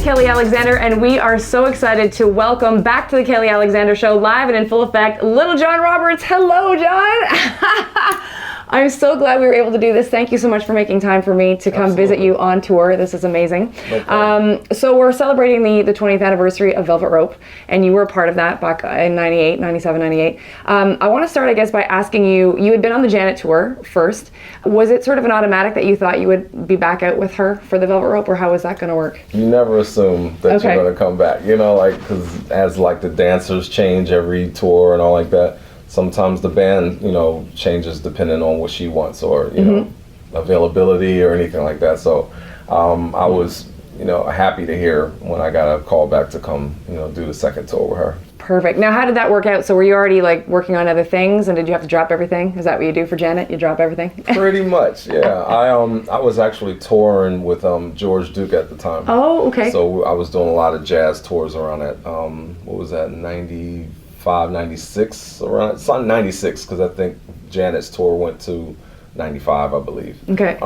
Kelly Alexander, and we are so excited to welcome back to the Kelly Alexander Show, live and in full effect, Lil John Roberts. Hello, John. I'm so glad we were able to do this. Thank you so much for making time for me to come visit you on tour. This is amazing. No so we're celebrating the 20th anniversary of Velvet Rope, and you were a part of that back in 98, 97, 98. I want to start, I guess, by asking you had been on the Janet tour first. Was it sort of an automatic that you thought you would be back out with her for the Velvet Rope, or how was that going to work? You never assume that you're going to come back, you know, like, because as like the dancers change every tour and all like that, sometimes the band, you know, changes depending on what she wants or, you know, availability or anything like that. So I was, you know, happy to hear when I got a call back to come, you know, do the second tour with her. Perfect. Now, how did that work out? So were you already like working on other things, and did you have to drop everything? Is that what you do for Janet? You drop everything? Pretty much, yeah. I was actually touring with George Duke at the time. Oh, okay. So I was doing a lot of jazz tours around that. What was that, 95, 96, around, it's on 96, because I think Janet's tour went to 95, I believe. Okay.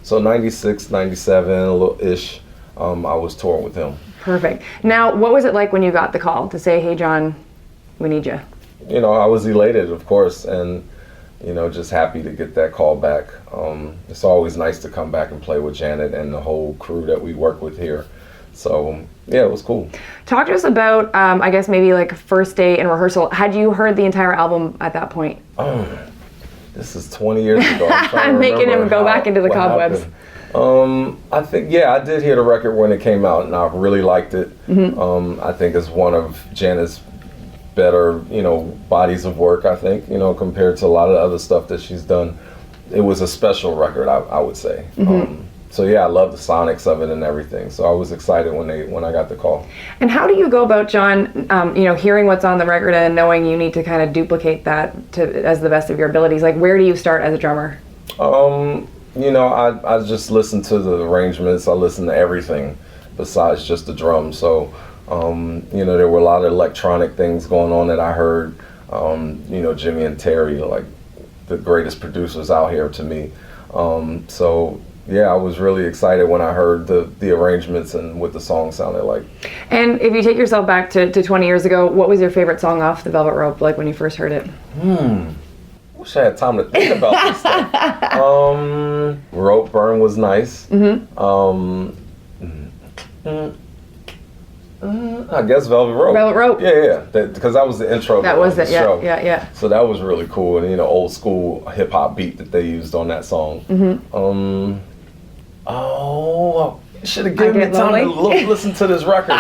So 96, 97, a little ish, I was touring with him. Perfect. Now, what was it like when you got the call to say, hey, John, we need you? You know, I was elated, of course, and, you know, just happy to get that call back. It's always nice to come back and play with Janet and the whole crew that we work with here. So, yeah, it was cool. Talk to us about, I guess, maybe like first day in rehearsal. Had you heard the entire album at that point? This is 20 years ago. I'm making him go back into the cobwebs. I think, yeah, I did hear the record when it came out, and I really liked it. I think it's one of Janet's better, you know, bodies of work, I think, you know, compared to a lot of the other stuff that she's done. It was a special record, I would say. So yeah, I love the sonics of it and everything. So I was excited when I got the call. And how do you go about, John, you know, hearing what's on the record and knowing you need to kind of duplicate that as the best of your abilities? Like, where do you start as a drummer? You know, I just listen to the arrangements. I listen to everything besides just the drums. So, you know, there were a lot of electronic things going on that I heard. You know, Jimmy and Terry, like the greatest producers out here to me. So, yeah, I was really excited when I heard the arrangements and what the song sounded like. And if you take yourself back to 20 years ago, what was your favorite song off the Velvet Rope, like when you first heard it? Wish I had time to think about this stuff. Rope Burn was nice. I guess Velvet Rope. Velvet Rope. Yeah, because that was the intro. That was it. Show. Yeah. So that was really cool, and you know, old school hip hop beat that they used on that song. Should have given me time to listen to this record.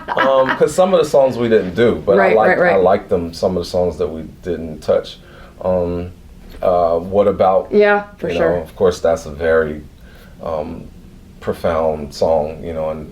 Because some of the songs we didn't do, but I liked them. Some of the songs that we didn't touch. What About? Yeah, for sure. Of course, that's a very profound song, you know, and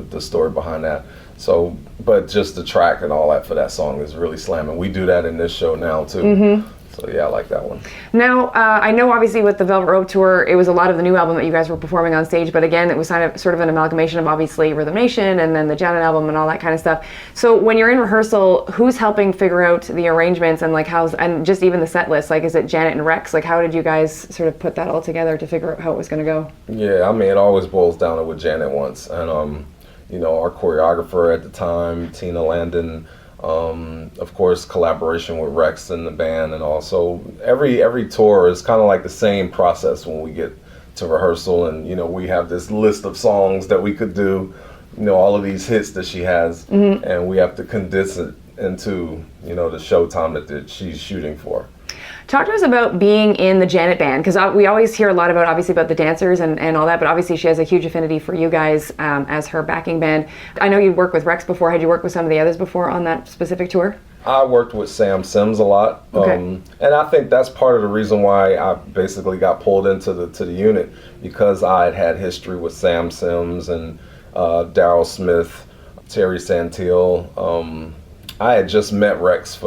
the story behind that. So, but just the track and all that for that song is really slamming. We do that in this show now too. So yeah, I like that one. Now, I know obviously with the Velvet Rope tour, it was a lot of the new album that you guys were performing on stage, but again, it was sort of an amalgamation of obviously Rhythm Nation and then the Janet album and all that kind of stuff. So when you're in rehearsal, who's helping figure out the arrangements and like and just even the set list? Like, is it Janet and Rex? Like, how did you guys sort of put that all together to figure out how it was going to go? Yeah, I mean, it always boils down to what Janet wants. And, you know, our choreographer at the time, Tina Landon, of course, collaboration with Rex and the band, and also every tour is kind of like the same process when we get to rehearsal, and you know, we have this list of songs that we could do, you know, all of these hits that she has, and we have to condense it into, you know, the showtime that she's shooting for. Talk to us about being in the Janet band, because we always hear a lot about, obviously, about the dancers and all that, but obviously she has a huge affinity for you guys as her backing band. I know you'd worked with Rex before. Had you worked with some of the others before on that specific tour? I worked with Sam Sims a lot, and I think that's part of the reason why I basically got pulled into the unit, because I had history with Sam Sims and Daryl Smith, Terry Santil. I had just met Rex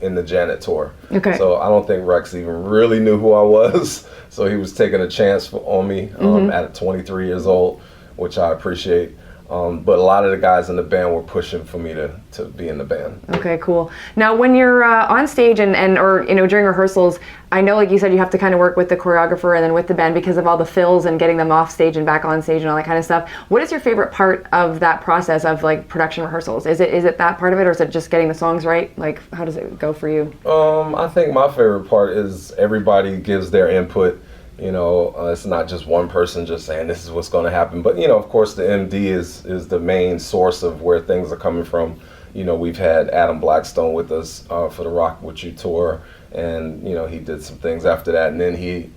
in the Janet tour. So I don't think Rex even really knew who I was. So he was taking a chance on me at 23 years old, which I appreciate. But a lot of the guys in the band were pushing for me to be in the band. Okay, cool. Now, when you're on stage and or during rehearsals, I know, like you said, you have to kind of work with the choreographer and then with the band because of all the fills and getting them off stage and back on stage and all that kind of stuff. What is your favorite part of that process of like production rehearsals? Is it that part of it, or is it just getting the songs right? Like, how does it go for you? I think my favorite part is everybody gives their input. It's not just one person just saying this is what's going to happen. But, of course, the MD is the main source of where things are coming from. We've had Adam Blackstone with us for the Rock With You tour. And, he did some things after that. And then he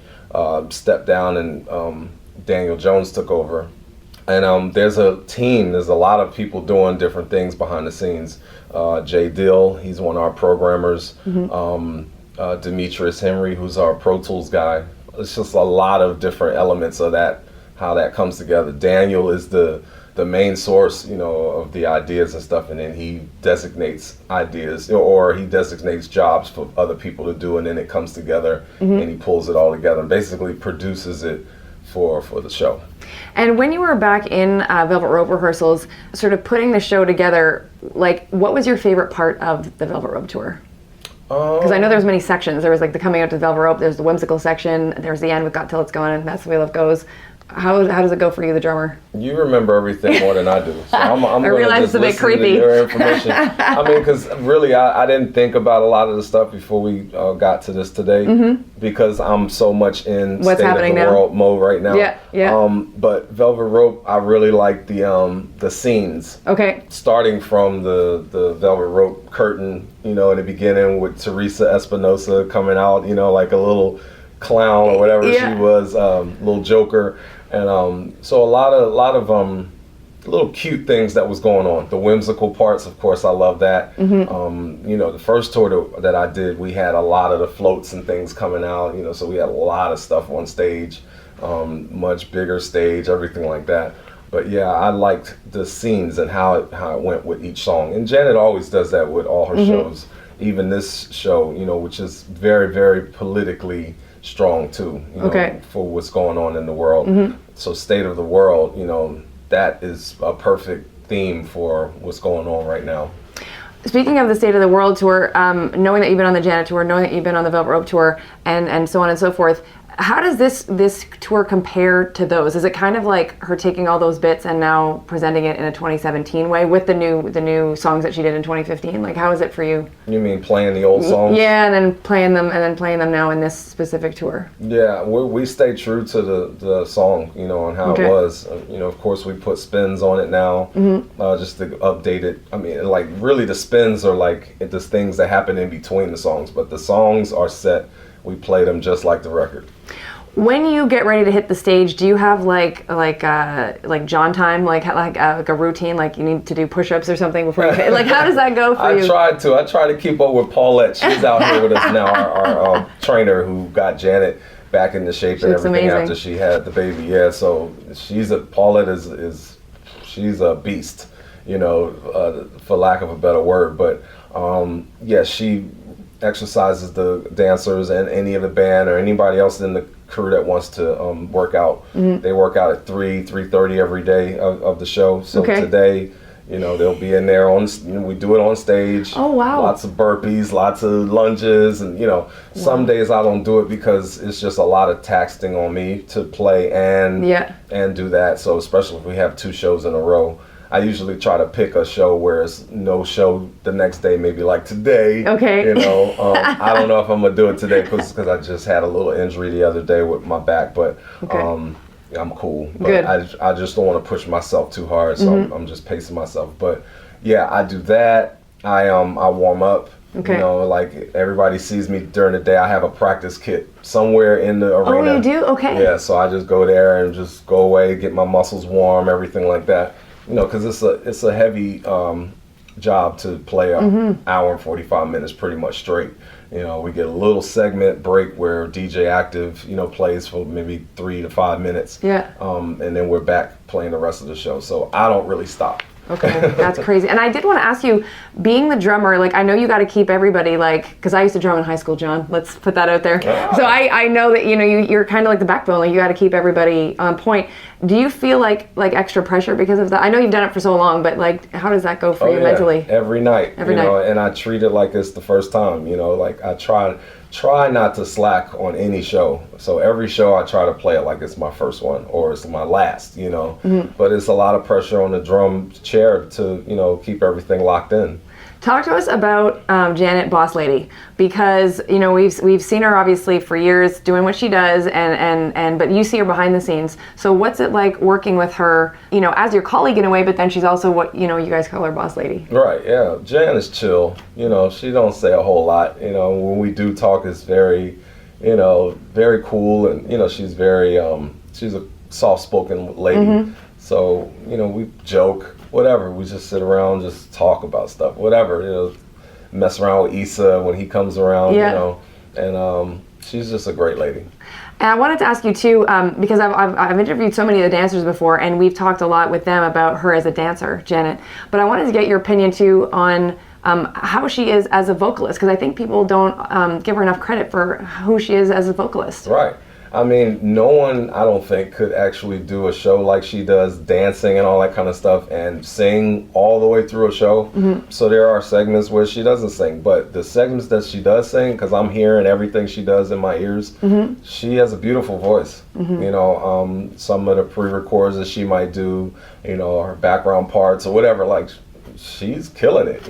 stepped down and Daniel Jones took over. And there's a team. There's a lot of people doing different things behind the scenes. Jay Dill, he's one of our programmers. Demetrius Henry, who's our Pro Tools guy. It's just a lot of different elements of that, how that comes together. Daniel is the main source, of the ideas and stuff, and then he designates ideas or he designates jobs for other people to do, and then it comes together and he pulls it all together and basically produces it for the show. And when you were back in Velvet Rope rehearsals, sort of putting the show together, like, what was your favorite part of the Velvet Rope tour? Because I know there was many sections. There was like the coming out to Velvet Rope, there's the whimsical section, there's the end with Got Till It's Gone, and That's the Way Love Goes. How does it go for you, the drummer? You remember everything more than I do. So I'm I realize it's a bit creepy. Your information. I mean, because really, I didn't think about a lot of the stuff before we got to this today, because I'm so much in what's happening state of the now world mode right now. Yeah. But Velvet Rope, I really like the scenes. Okay. Starting from the Velvet Rope curtain, in the beginning with Teresa Espinosa coming out, like a little clown or whatever she was, little joker. And so a lot of little cute things that was going on. The whimsical parts, of course, I love that. The first tour that I did, we had a lot of the floats and things coming out. So we had a lot of stuff on stage, much bigger stage, everything like that. But yeah, I liked the scenes and how it went with each song. And Janet always does that with all her shows. Even this show, which is very, very politically strong too, for what's going on in the world. So State of the World, that is a perfect theme for what's going on right now. Speaking of the State of the World tour, knowing that you've been on the Janet tour, knowing that you've been on the Velvet Rope tour, and so on and so forth, how does this tour compare to those? Is it kind of like her taking all those bits and now presenting it in a 2017 way with the new songs that she did in 2015? Like, how is it for you? You mean playing the old songs? Yeah, and then playing them now in this specific tour. Yeah, we stay true to the song, and how it was. Of course, we put spins on it now, just to update it. I mean, like, really the spins are like the things that happen in between the songs, but the songs are set. We play them just like the record. When you get ready to hit the stage, do you have like John time, like a routine, like you need to do push-ups or something before you hit? Like, how does that go for you? I try to keep up with Paulette. She's out here with us now, our trainer who got Janet back into shape and everything after she had the baby. Yeah, so Paulette is she's a beast, for lack of a better word. But she exercises the dancers and any of the band or anybody else in the crew that wants to work out. They work out at 3:30 every day of the show. So today, they'll be in there we do it on stage. Oh wow! Lots of burpees, lots of lunges, and some days I don't do it because it's just a lot of taxing on me to play and do that. So especially if we have 2 shows in a row. I usually try to pick a show where it's no show the next day, maybe like today. Okay. I don't know if I'm going to do it today because I just had a little injury the other day with my back, but I'm cool. But good. I just don't want to push myself too hard, so I'm just pacing myself. But yeah, I do that. I warm up. Okay. Like everybody sees me during the day. I have a practice kit somewhere in the arena. Oh, you do? Okay. Yeah, so I just go there and just go away, get my muscles warm, everything like that. Because it's a heavy job to play an hour and 45 minutes pretty much straight. We get a little segment break where DJ Active, plays for maybe 3 to 5 minutes. Yeah. And then we're back playing the rest of the show. So I don't really stop. Okay, that's crazy. And I did want to ask you, being the drummer, like I know you got to keep everybody like, because I used to drum in high school, John. Let's put that out there. Yeah. So I know that you're kind of like the backbone. Like you got to keep everybody on point. Do you feel like extra pressure because of that? I know you've done it for so long, but like how does that go for you mentally? Every night. Every night. And I treat it like it's the first time. Like I try not to slack on any show. So every show I try to play it like it's my first one or it's my last, But it's a lot of pressure on the drum chair to, keep everything locked in. Talk to us about Janet Boss Lady, because we've seen her obviously for years doing what she does, and but you see her behind the scenes. So what's it like working with her, as your colleague in a way, but then she's also what you guys call her Boss Lady. Right. Yeah. Jan is chill. She don't say a whole lot. When we do talk, it's very, very cool, and she's very she's a soft-spoken lady. Mm-hmm. So we joke. Whatever, we just sit around, just talk about stuff, whatever, mess around with Issa when he comes around, and she's just a great lady. And I wanted to ask you too, because I've interviewed so many of the dancers before, and we've talked a lot with them about her as a dancer, Janet, but I wanted to get your opinion too on how she is as a vocalist, because I think people don't give her enough credit for who she is as a vocalist. Right. I mean, no one, I don't think, could actually do a show like she does, dancing and all that kind of stuff, and sing all the way through a show. Mm-hmm. So there are segments where she doesn't sing, but the segments that she does sing, because I'm hearing everything she does in my ears, mm-hmm. she has a beautiful voice. Mm-hmm. Some of the pre-records that she might do, her background parts or whatever, like, she's killing it,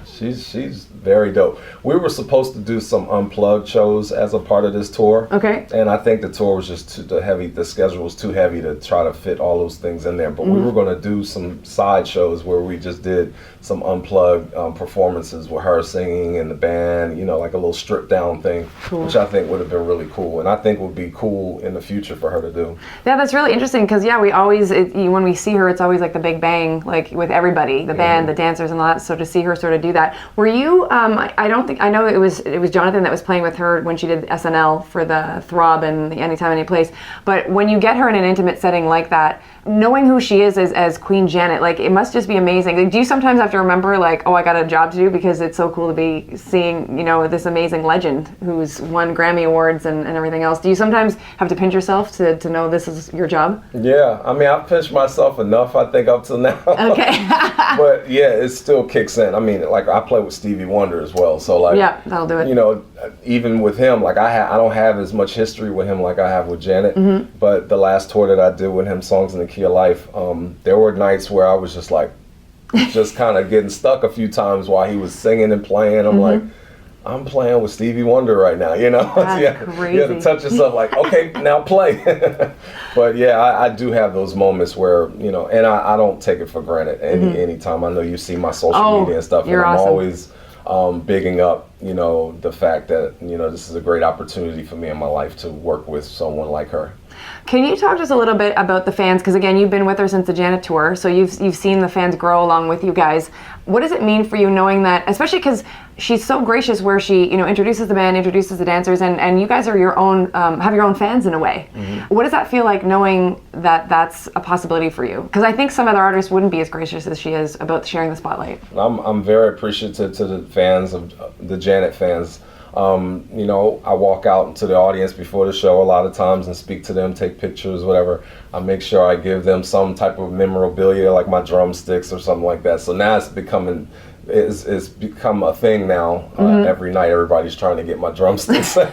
she's very dope. We were supposed to do some unplugged shows as a part of this tour. Okay. And I think the tour was just too heavy, the schedule was too heavy to try to fit all those things in there. But we were going to do some side shows where we just did some unplugged performances with her singing and the band, like a little stripped down thing, which I think would have been really cool. And I think would be cool in the future for her to do. Yeah, that's really interesting because, we always, when we see her, it's always like the big bang, like with everybody, the band, the dancers and all that. So to see her sort of do that. Were you, I know it was Jonathan that was playing with her when she did SNL for the Throb and the Anytime, Any Place. But when you get her in an intimate setting like that, knowing who she is as Queen Janet, like it must just be amazing. Like, do you sometimes have to remember like, oh, I got a job to do because it's so cool to be seeing, this amazing legend who's won Grammy Awards and everything else? Do you sometimes have to pinch yourself to know this is your job? Yeah, I mean, I've pinched myself enough, I think, up till now. Okay. But yeah, it still kicks in. I mean, like I play with Stevie Wonder as well, so like, yeah, that'll do it. Even with him, like I don't have as much history with him like I have with Janet. Mm-hmm. But the last tour that I did with him, Songs in the Key of Life, there were nights where I was just like, just kind of getting stuck a few times while he was singing and playing. I'm like, I'm playing with Stevie Wonder right now, That's crazy. You have to touch yourself like, okay, now play. But yeah, I do have those moments where, and I don't take it for granted anytime. I know you see my social media and stuff, and I'm always bigging up, the fact that, this is a great opportunity for me in my life to work with someone like her. Can you talk to us a little bit about the fans? Because again, you've been with her since the Janet tour, so you've seen the fans grow along with you guys. What does it mean for you knowing that, especially because she's so gracious where she, introduces the band, introduces the dancers, and you guys are your own, have your own fans in a way. Mm-hmm. What does that feel like knowing that that's a possibility for you? Because I think some other artists wouldn't be as gracious as she is about sharing the spotlight. I'm very appreciative to the fans, of the Janet fans. I walk out into the audience before the show a lot of times and speak to them, take pictures, whatever. I make sure I give them some type of memorabilia, like my drumsticks or something like that. So now it's become a thing now. Every night everybody's trying to get my drumsticks. So,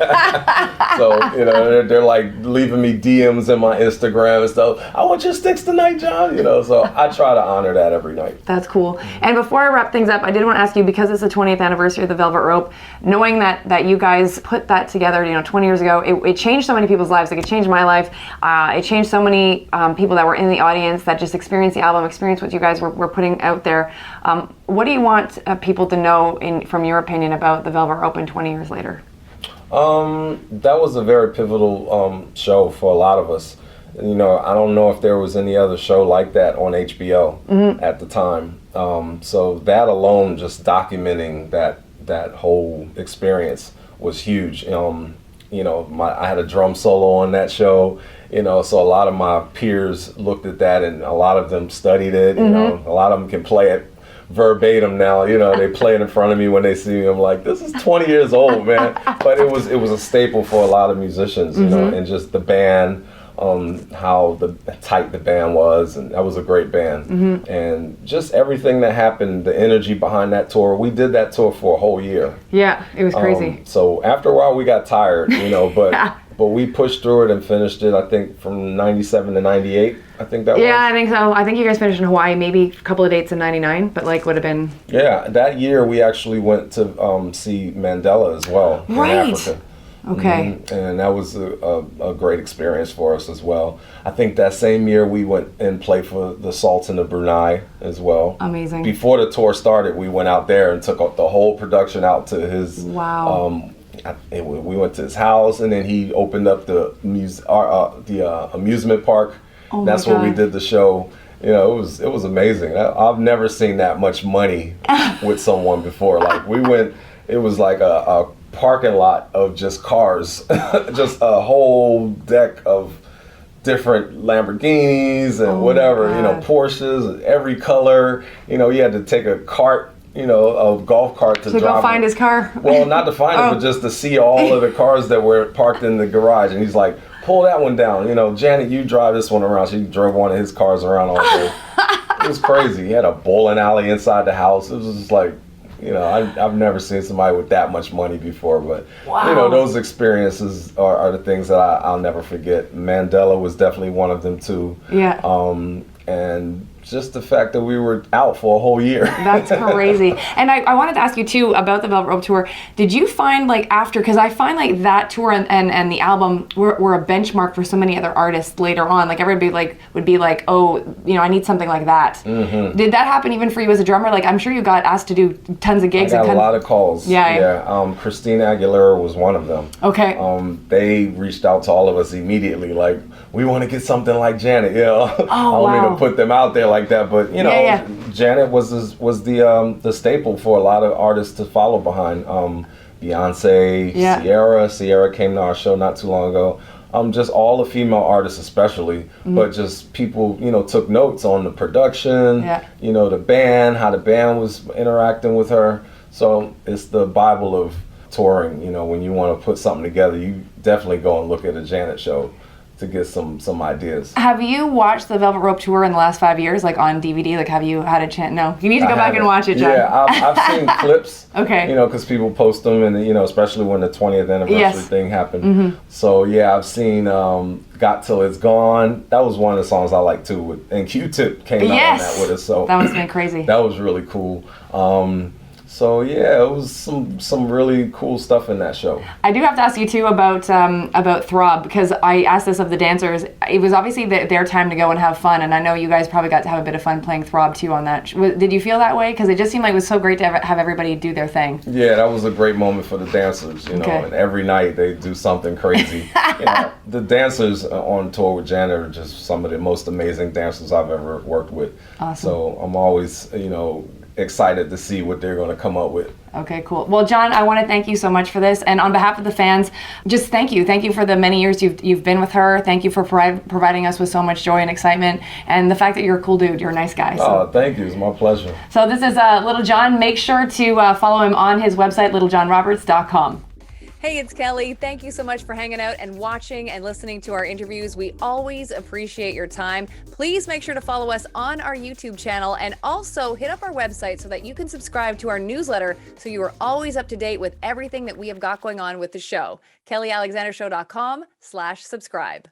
they're like leaving me DMs in my Instagram and stuff. I want your sticks tonight, John. So I try to honor that every night. That's cool. And before I wrap things up, I did want to ask you, because it's the 20th anniversary of the Velvet Rope, knowing that you guys put that together, 20 years ago, it changed so many people's lives. Like it changed my life. It changed so many people that were in the audience that just experienced the album, experienced what you guys were putting out there. What do you want people to know, from your opinion, about the Velvet Rope 20 years later? That was a very pivotal show for a lot of us. I don't know if there was any other show like that on HBO at the time. So that alone, just documenting that whole experience was huge. you know, I had a drum solo on that show, you know, so a lot of my peers looked at that and a lot of them studied it, you know, a lot of them can play it verbatim now, you know, they play it in front of me when they see me. I'm like, this is 20 years old, man. But it was a staple for a lot of musicians, you know, and just the band, how tight the band was, and that was a great band. And just everything that happened, the energy behind that tour. We did that tour for a whole year. Yeah, it was crazy. So after a while we got tired, you know, but we pushed through it and finished it, I think, from 97 to 98. I think that was. Yeah, I think so. I think you guys finished in Hawaii, maybe a couple of dates in 99, but like would have been. Yeah, that year we actually went to see Mandela as well in Africa. Okay. And that was a great experience for us as well. I think that same year we went and played for the Sultan of Brunei as well. Amazing. Before the tour started, we went out there and took the whole production out to his. Wow. We went to his house, and then he opened up the amusement park. Oh my That's where we God. did the show. You know, it was amazing. I've never seen that much money with someone before. Like we went, it was like a parking lot of just cars, just a whole deck of different Lamborghinis and whatever, you know, Porsches, every color. You know, you had to take a cart, you know, a golf cart to drive. go find his car? Well, not to find it, but just to see all of the cars that were parked in the garage. And he's like, pull that one down. You know, Janet, you drive this one around. She drove one of his cars around all day. It was crazy. He had a bowling alley inside the house. It was just like, you know, I've never seen somebody with that much money before, but you know, those experiences are the things that I'll never forget. Mandela was definitely one of them too. Yeah. And just the fact that we were out for a whole year. That's crazy. And I wanted to ask you too about the Velvet Rope tour. Did you find like after, because I find like that tour and the album were a benchmark for so many other artists later on. Like everybody would be like, oh, you know, I need something like that. Did that happen even for you as a drummer? Like I'm sure you got asked to do tons of gigs. I got a lot of calls. Yeah. Christina Aguilera was one of them. Okay. They reached out to all of us immediately, like, we want to get something like Janet. You know, I don't mean to put them out there like that, but you know, Janet was the staple for a lot of artists to follow behind. Beyonce, Sierra came to our show not too long ago. Just all the female artists especially, but just people, you know, took notes on the production, you know, the band, how the band was interacting with her. So it's the Bible of touring. You know, when you want to put something together, you definitely go and look at a Janet show to get some ideas. Have you watched the Velvet Rope tour in the last 5 years, like on DVD? Like, have you had a chance? No, you need to go back and watch it, John. Yeah, I've seen clips. Okay. You know, because people post them, and you know, especially when the 20th anniversary thing happened. So yeah, I've seen "Got Till It's Gone." That was one of the songs I like too. And Q-Tip came out on that with us. So that must have been crazy. That was really cool. So yeah, it was some really cool stuff in that show. I do have to ask you too about Throb, because I asked this of the dancers. It was obviously their time to go and have fun, and I know you guys probably got to have a bit of fun playing Throb too on that. Did you feel that way? Because it just seemed like it was so great to have everybody do their thing. Yeah, that was a great moment for the dancers, you know, and every night they do something crazy. You know, the dancers on tour with Janet are just some of the most amazing dancers I've ever worked with. Awesome. So I'm always, you know, excited to see what they're going to come up with. Okay, cool. Well, John, I want to thank you so much for this, and on behalf of the fans, just thank you. Thank you for the many years you've been with her. Thank you for providing us with so much joy and excitement, and the fact that you're a cool dude. You're a nice guy. So. Oh, thank you. It's my pleasure. So this is Lil John. Make sure to follow him on his website, littlejohnroberts.com. Hey, it's Kelly. Thank you so much for hanging out and watching and listening to our interviews. We always appreciate your time. Please make sure to follow us on our YouTube channel, and also hit up our website so that you can subscribe to our newsletter so you are always up to date with everything that we have got going on with the show. KellyAlexanderShow.com/subscribe.